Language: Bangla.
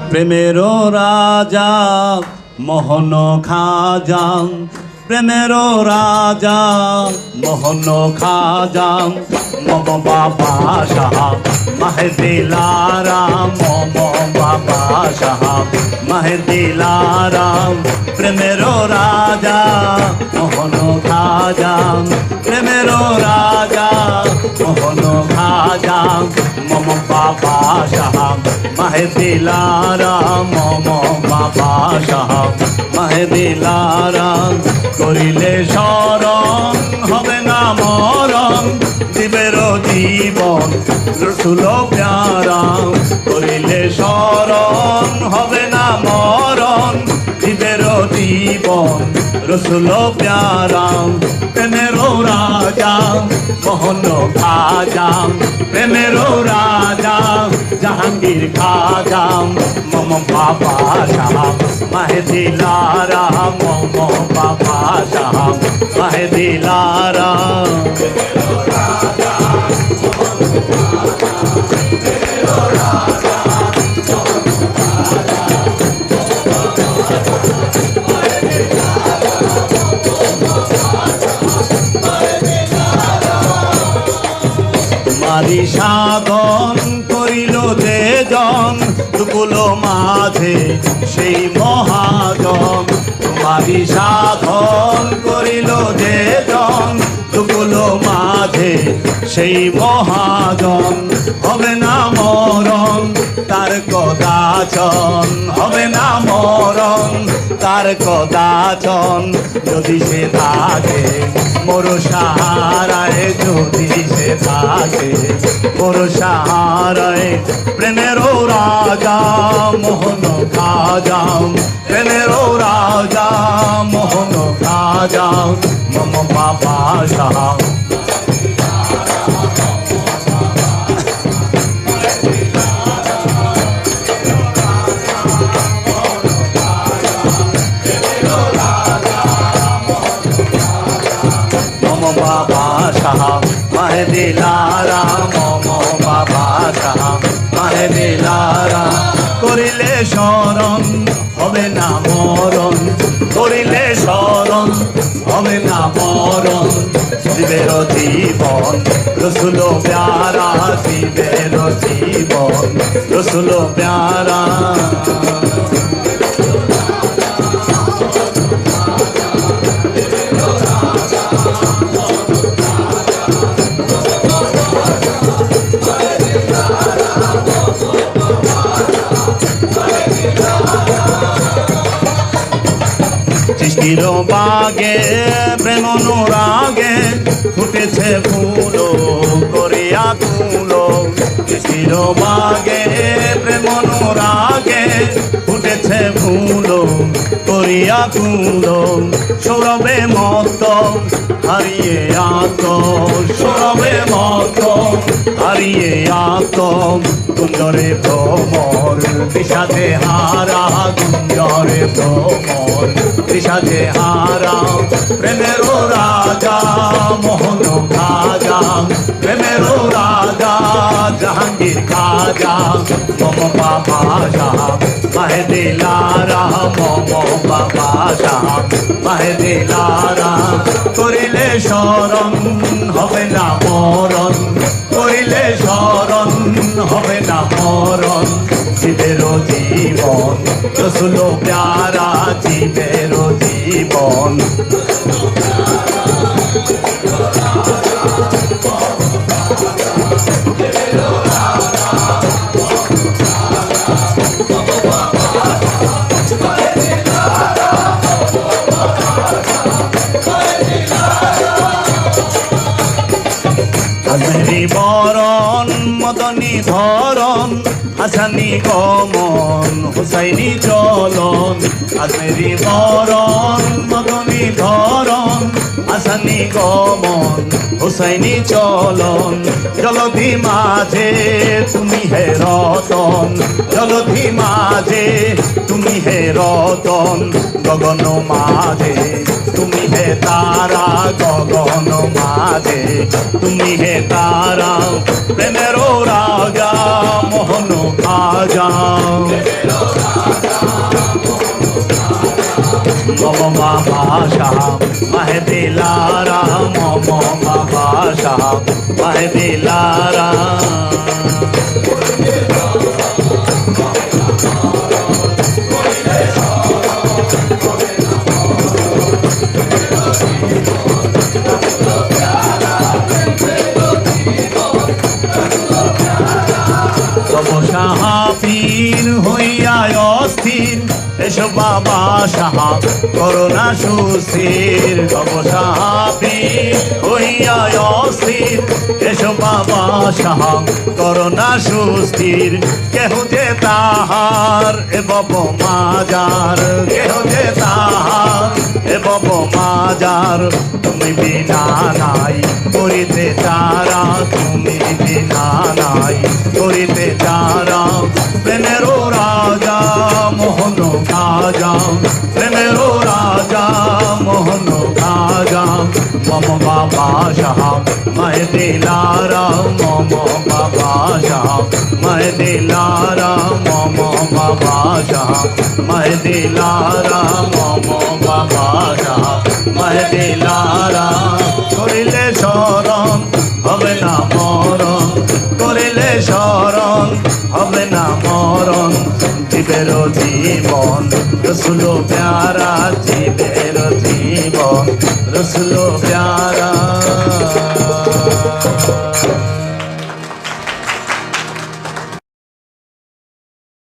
প্রেমেরও রাজা মোহন খাজা, প্রেমেরও রাজা মোহন খাজা, মম বাবা শাহ মাহদিলারাম, মম বাবা শাহ মাহদিলারাম। প্রেমেরও রাজা মোহন খাজা, প্রেমেরও রাজা মোহন খাজা, মম বাবা শাহ মাহদিলারাম, মম বাবা শাহ মাহদিলারাম। করিলে শরণ হবে না মরণ, দিবের জীবন রসুল প্যারা। করিলে শরণ হবে না মরণ, দিবের জীবন রসুল প্যারা। প্রেমেরও রাজা মোহন খাজা, প্রেমেরও রাজা জাহাঙ্গীর খাজা, মম বাবা শাহ মাহদিলারাম, মম বাবা শাহ মাহদিলারাম। তোমারি সাধন করিল যে জন, দুকুল মাঝে সেই মহাজন। তোমারি সাধন করিল যে জন, দুকুল মাঝে সেই মহাজন। হবে না মরণ তার কদাচন, হবে না মরণ তার কদাচন। যদি সে থাকে মোর সাহারায়, যদি সে থাকে মোর সাহারায়। প্রেমেরও রাজা মোহন খাজা, প্রেমেরও রাজা মোহন খাজা, মম বাবা শাহ বাবা শাহ মাহদিলারাম, মম বাবা শাহ মাহদিলারাম। করিলে শরণ হবে না মরণ, করিলে শরণ হবে না মরণ। দিবের জীবন রসুল প্যারা, দিবের জীবন রসুল প্যারা। সৃষ্টির বাগে প্রেম অনুরাগে ফুটেছে ফুল করিয়া কুল। সৃষ্টির বাগে প্রেম অনুরাগে ফুটেছে ফুল করিয়া কুল। সৌরভে মত হারিয়ে আত, সৌরভে মত হারিয়ে আত। কুঞ্জরে ভ্রমর বিষাদে হারা, কুঞ্জরে ভ্রমর বিষাদে হারা। প্রেমেরও রাজা মোহন খাজা, প্রেমেরও রাজা জাহাঙ্গীর খাজা, মম বাবা শাহ মাহদিলারাম, মম বাবা শাহ মাহদিলারাম। করিলে শরণ হবে না মরণ, করিলে শরণ হবে না মরণ। জীবের জীবন রসুল প্যারা, জীবের জীবন আজমেরি বরণ মদনী ধরণ, হাসানি গমন হুসাইনি চলন। আজমেরি বরণ মদনী ধরণ, হাসানি গমন হুসাইনি চলন। জলধি মাঝে তুমি হে রতন, জলধি মাঝে তুমি হে রতন। গগন মাঝে তুমি হে তারা, গগন মাঝে তুমি হে তারা। প্রেমেরও রাজা মোহন খাজা, মাহে দিলারা মম বাবা শাহ মাহে দিলারা পীর হইয়া অস্থির এসো বাবা সাহা করোনা সুস্থির তব পীর হইয়া অস্থির এসো বাবা সাহা করোনা সুস্থির কেহ যে তাহার এ বব মাজার কেহ যে তাহার এ বব মাজার তুমি বিনা নাই করিতে তারা তুমি বিনা নাই করিতে তারা প্রেমেরও রাজা মোহন খাজা প্রেমেরও রাজা মোহন খাজা মম বাবা শাহ মাহে দিলারা মম বাবা শাহ মাহে দিলারা মম বাবা শাহ মাহে দিলারা মম বাবা শাহ মাহে দিলারা করিলে শরণ হবে না মরণ করিলে শরণ হবে না মরণ জীবের জীবন রসুল প্যারা জীবের জীবন রসুল প্যারা